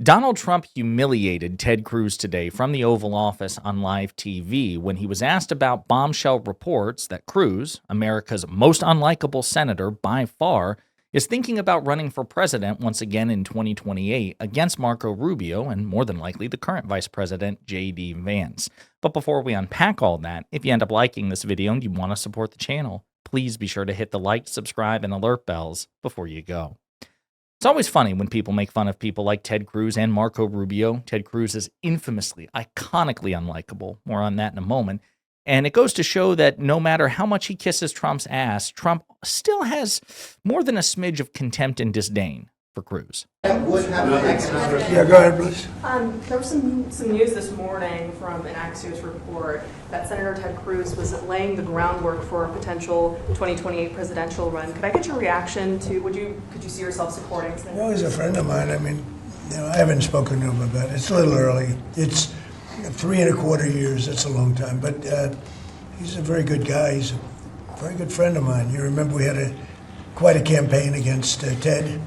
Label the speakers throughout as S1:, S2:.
S1: Donald Trump humiliated Ted Cruz today from the Oval Office on live TV when he was asked about bombshell reports that Cruz, America's most unlikable senator by far, is thinking about running for president once again in 2028 against Marco Rubio and more than likely the current Vice President JD Vance. But before we unpack all that, if you end up liking this video and you want to support the channel, please be sure to hit the like, subscribe, and alert bells before you go. It's always funny when people make fun of people like Ted Cruz and Marco Rubio. Ted Cruz is infamously, iconically unlikable. More on that in a moment. And it goes to show that no matter how much he kisses Trump's ass, Trump still has more than a smidge of contempt and disdain for Cruz.
S2: Yeah, go ahead, please.
S3: There was some news this morning from an Axios report that Senator Ted Cruz was laying the groundwork for a potential 2028 presidential run. Could I get your reaction to, could you see yourself supporting Senator?
S2: Well, he's a friend of mine. I mean, I haven't spoken to him about it. It's a little early. It's 3.25 years. That's a long time. But he's a very good guy. He's a very good friend of mine. You remember we had quite a campaign against Ted.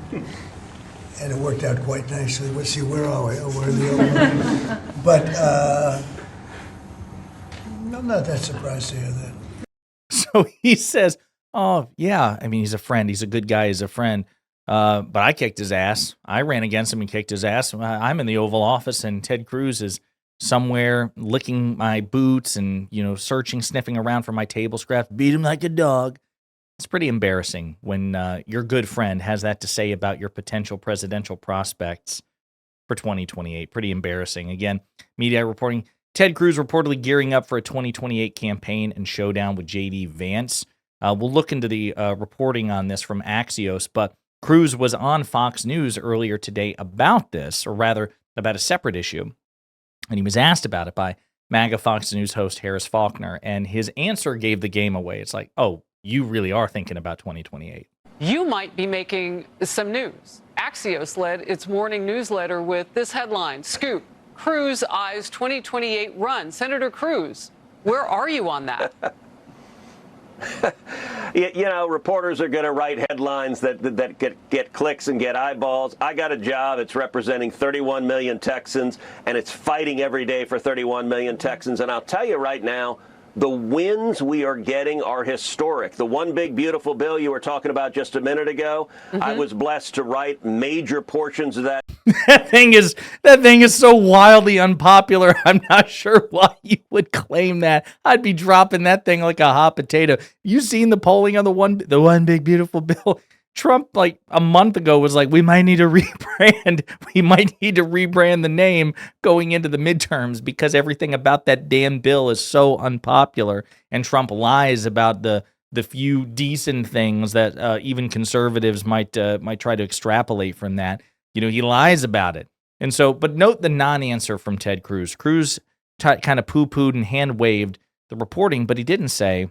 S2: And it worked out quite nicely. Let's see, where are we? Oh, we're in the old one. But I'm not that surprised to hear that.
S1: So he says, oh, yeah, I mean, he's a friend. He's a good guy. He's a friend. But I kicked his ass. I ran against him and kicked his ass. I'm in the Oval Office, and Ted Cruz is somewhere licking my boots and, searching, sniffing around for my table scraps, beat him like a dog. It's pretty embarrassing when your good friend has that to say about your potential presidential prospects for 2028. Pretty embarrassing. Again, media reporting, Ted Cruz reportedly gearing up for a 2028 campaign and showdown with JD Vance. We'll look into the reporting on this from Axios, but Cruz was on Fox News earlier today about this, or rather about a separate issue, and he was asked about it by MAGA Fox News host Harris Faulkner, and his answer gave the game away. It's like, oh, you really are thinking about 2028.
S4: You might be making some news. Axios led its morning newsletter with this headline: Scoop, Cruz eyes 2028 run. Senator Cruz, where are you on that?
S5: Reporters are going to write headlines that get clicks and get eyeballs. I got a job. It's representing 31 million Texans, and it's fighting every day for 31 million Texans. And I'll tell you right now, the wins we are getting are historic. The one big beautiful bill you were talking about just a minute ago, I was blessed to write major portions of that.
S1: That thing is so wildly unpopular. I'm not sure why you would claim that. I'd be dropping that thing like a hot potato. You seen the polling on the one big beautiful bill? Trump, like a month ago, was like, we might need to rebrand. We might need to rebrand the name going into the midterms because everything about that damn bill is so unpopular. And Trump lies about the few decent things that even conservatives might try to extrapolate from that. He lies about it. And so, but note the non-answer from Ted Cruz. Cruz kind of poo-pooed and hand-waved the reporting, but he didn't say,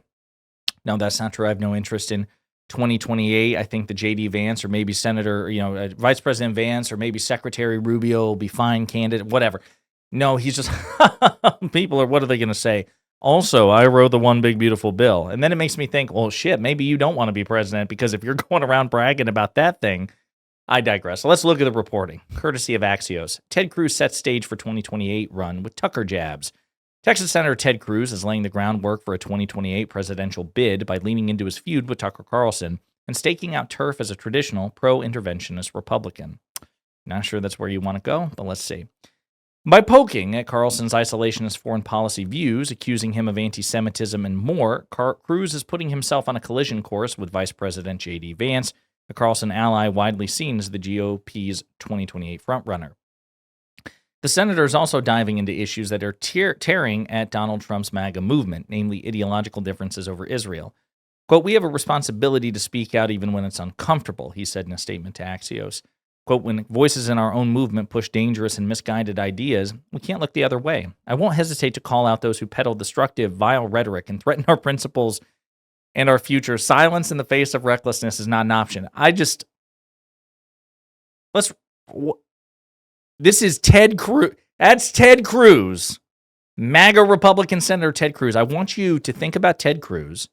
S1: no, that's not true. I have no interest in 2028. I think the JD Vance or maybe Senator, Vice President Vance or maybe Secretary Rubio will be fine candidate, whatever. No, he's just, people are, what are they going to say? Also, I wrote the one big beautiful bill. And then it makes me think, well, shit, maybe you don't want to be president because if you're going around bragging about that thing, I digress. So let's look at the reporting, courtesy of Axios. Ted Cruz sets stage for 2028 run with Tucker jabs. Texas Senator Ted Cruz is laying the groundwork for a 2028 presidential bid by leaning into his feud with Tucker Carlson and staking out turf as a traditional pro-interventionist Republican. Not sure that's where you want to go, but let's see. By poking at Carlson's isolationist foreign policy views, accusing him of anti-Semitism and more, Cruz is putting himself on a collision course with Vice President JD Vance, a Carlson ally widely seen as the GOP's 2028 frontrunner. The senator is also diving into issues that are tearing at Donald Trump's MAGA movement, namely ideological differences over Israel. Quote, we have a responsibility to speak out even when it's uncomfortable, he said in a statement to Axios. Quote, when voices in our own movement push dangerous and misguided ideas, we can't look the other way. I won't hesitate to call out those who peddle destructive, vile rhetoric and threaten our principles and our future. Silence in the face of recklessness is not an option. This is Ted Cruz. That's Ted Cruz, MAGA Republican Senator Ted Cruz. I want you to think about Ted Cruz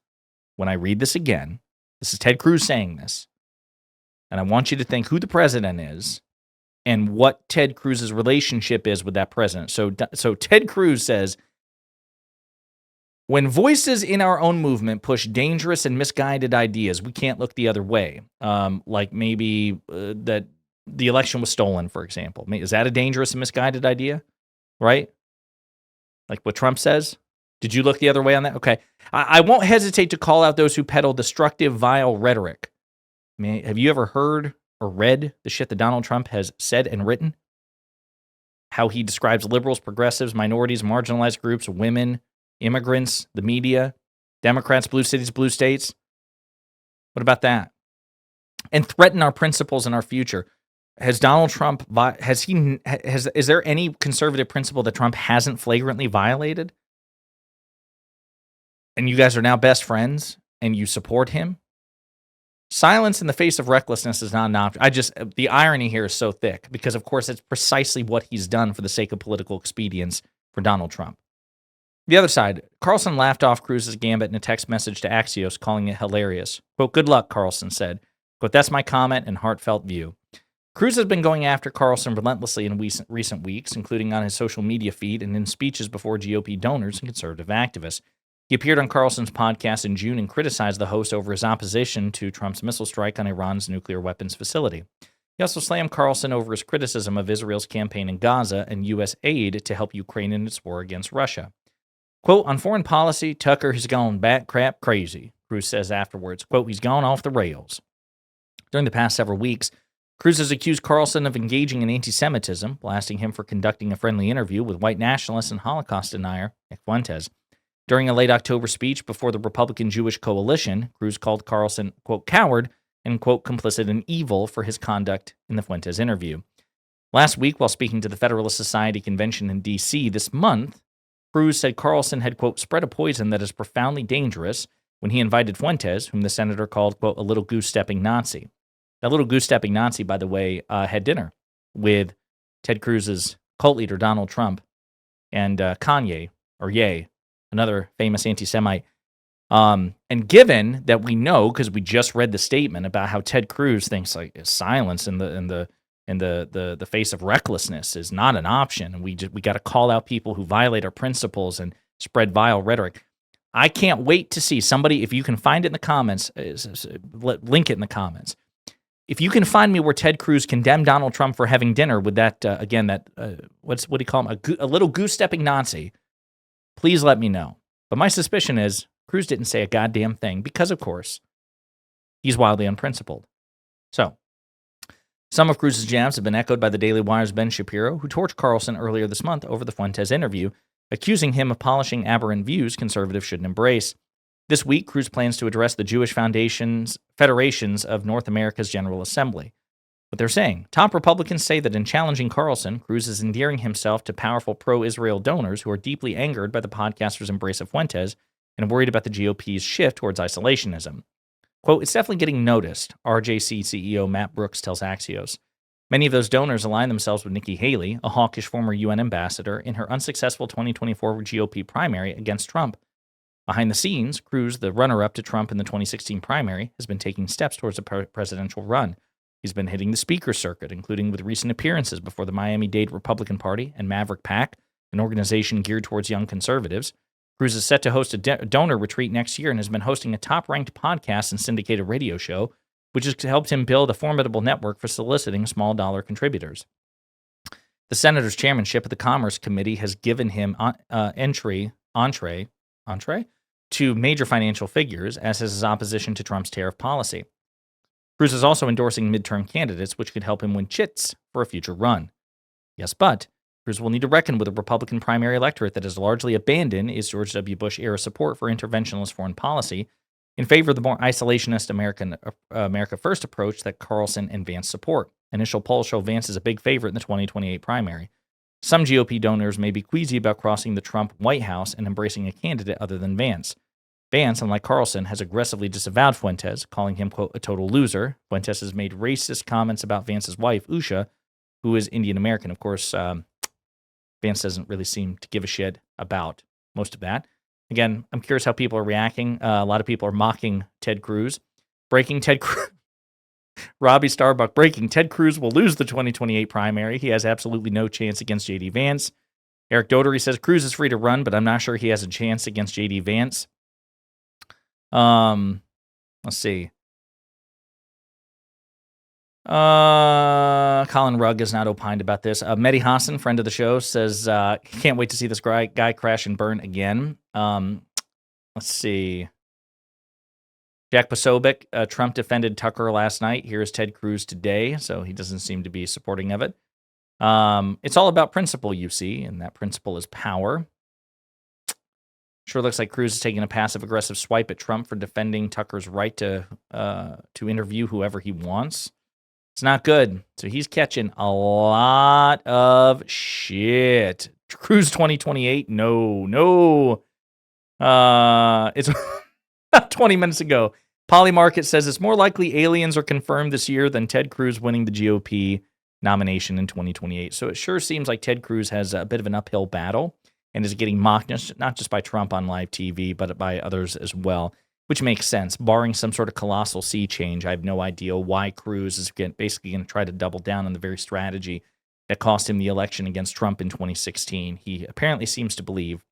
S1: when I read this again. This is Ted Cruz saying this. And I want you to think who the president is and what Ted Cruz's relationship is with that president. So Ted Cruz says, when voices in our own movement push dangerous and misguided ideas, we can't look the other way. Like maybe that the election was stolen, for example. Is that a dangerous and misguided idea? Right? Like what Trump says? Did you look the other way on that? Okay. I won't hesitate to call out those who peddle destructive, vile rhetoric. Have you ever heard or read the shit that Donald Trump has said and written? How he describes liberals, progressives, minorities, marginalized groups, women, immigrants, the media, Democrats, blue cities, blue states. What about that? And threaten our principles and our future. Has Donald Trump, is there any conservative principle that Trump hasn't flagrantly violated? And you guys are now best friends and you support him? Silence in the face of recklessness is not an option. The irony here is so thick because, of course, it's precisely what he's done for the sake of political expedience for Donald Trump. The other side, Carlson laughed off Cruz's gambit in a text message to Axios, calling it hilarious. Quote, "Good luck," Carlson said. Quote, "That's my comment and heartfelt view." Cruz has been going after Carlson relentlessly in recent weeks, including on his social media feed and in speeches before GOP donors and conservative activists. He appeared on Carlson's podcast in June and criticized the host over his opposition to Trump's missile strike on Iran's nuclear weapons facility. He also slammed Carlson over his criticism of Israel's campaign in Gaza and U.S. aid to help Ukraine in its war against Russia. Quote, "On foreign policy, Tucker has gone bat crap crazy," Cruz says afterwards. Quote, "He's gone off the rails." During the past several weeks, Cruz has accused Carlson of engaging in anti-Semitism, blasting him for conducting a friendly interview with white nationalist and Holocaust denier Nick Fuentes. During a late October speech before the Republican Jewish coalition, Cruz called Carlson, quote, "coward," and, quote, "complicit in evil" for his conduct in the Fuentes interview. Last week, while speaking to the Federalist Society convention in D.C. this month, Cruz said Carlson had, quote, "spread a poison that is profoundly dangerous" when he invited Fuentes, whom the senator called, quote, "a little goose-stepping Nazi." That little goose-stepping Nazi, by the way, had dinner with Ted Cruz's cult leader, Donald Trump, and Kanye, or Ye, another famous anti-Semite. And given that we know, because we just read the statement about how Ted Cruz thinks like silence in the face of recklessness is not an option, and we got to call out people who violate our principles and spread vile rhetoric. I can't wait to see somebody, if you can find it in the comments, link it in the comments. If you can find me where Ted Cruz condemned Donald Trump for having dinner with that, what do you call him, a little goose-stepping Nazi, please let me know. But my suspicion is Cruz didn't say a goddamn thing because, of course, he's wildly unprincipled. So, some of Cruz's jabs have been echoed by the Daily Wire's Ben Shapiro, who torched Carlson earlier this month over the Fuentes interview, accusing him of polishing aberrant views conservatives shouldn't embrace. This week, Cruz plans to address the Jewish Federations of North America's General Assembly. What they're saying, top Republicans say that in challenging Carlson, Cruz is endearing himself to powerful pro-Israel donors who are deeply angered by the podcaster's embrace of Fuentes and worried about the GOP's shift towards isolationism. Quote, "It's definitely getting noticed," RJC CEO Matt Brooks tells Axios. Many of those donors align themselves with Nikki Haley, a hawkish former UN ambassador, in her unsuccessful 2024 GOP primary against Trump. Behind the scenes, Cruz, the runner-up to Trump in the 2016 primary, has been taking steps towards a presidential run. He's been hitting the speaker circuit, including with recent appearances before the Miami-Dade Republican Party and Maverick PAC, an organization geared towards young conservatives. Cruz is set to host a donor retreat next year and has been hosting a top-ranked podcast and syndicated radio show, which has helped him build a formidable network for soliciting small-dollar contributors. The senator's chairmanship of the Commerce Committee has given him entree to major financial figures, as is his opposition to Trump's tariff policy. Cruz is also endorsing midterm candidates, which could help him win chits for a future run. Yes, but Cruz will need to reckon with a Republican primary electorate that has largely abandoned its George W. Bush-era support for interventionist foreign policy in favor of the more isolationist America First approach that Carlson and Vance support. Initial polls show Vance is a big favorite in the 2028 primary. Some GOP donors may be queasy about crossing the Trump White House and embracing a candidate other than Vance. Vance, unlike Carlson, has aggressively disavowed Fuentes, calling him, quote, "a total loser." Fuentes has made racist comments about Vance's wife, Usha, who is Indian American. Of course, Vance doesn't really seem to give a shit about most of that. Again, I'm curious how people are reacting. A lot of people are mocking Ted Cruz. Breaking Ted Cruz. Robbie Starbuck breaking. Ted Cruz will lose the 2028 primary. He has absolutely no chance against JD Vance. Eric Dotery says Cruz is free to run, but I'm not sure he has a chance against JD Vance. Let's see. Colin Rugg is not opined about this. Mehdi Hassan, friend of the show, says can't wait to see this guy crash and burn again. Let's see. Jack Posobiec, Trump defended Tucker last night. Here's Ted Cruz today, so he doesn't seem to be supporting of it. It's all about principle, you see, and that principle is power. Sure looks like Cruz is taking a passive-aggressive swipe at Trump for defending Tucker's right to interview whoever he wants. It's not good. So he's catching a lot of shit. Cruz 2028, no. It's 20 minutes ago. Polymarket says it's more likely aliens are confirmed this year than Ted Cruz winning the GOP nomination in 2028. So it sure seems like Ted Cruz has a bit of an uphill battle and is getting mocked, not just by Trump on live TV, but by others as well, which makes sense. Barring some sort of colossal sea change, I have no idea why Cruz is basically going to try to double down on the very strategy that cost him the election against Trump in 2016. He apparently seems to believe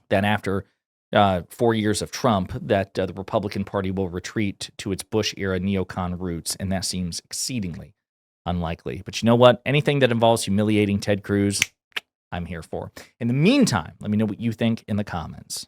S1: that after 4 years of Trump, that the Republican Party will retreat to its Bush-era neocon roots, and that seems exceedingly unlikely. But you know what? Anything that involves humiliating Ted Cruz, I'm here for. In the meantime, let me know what you think in the comments.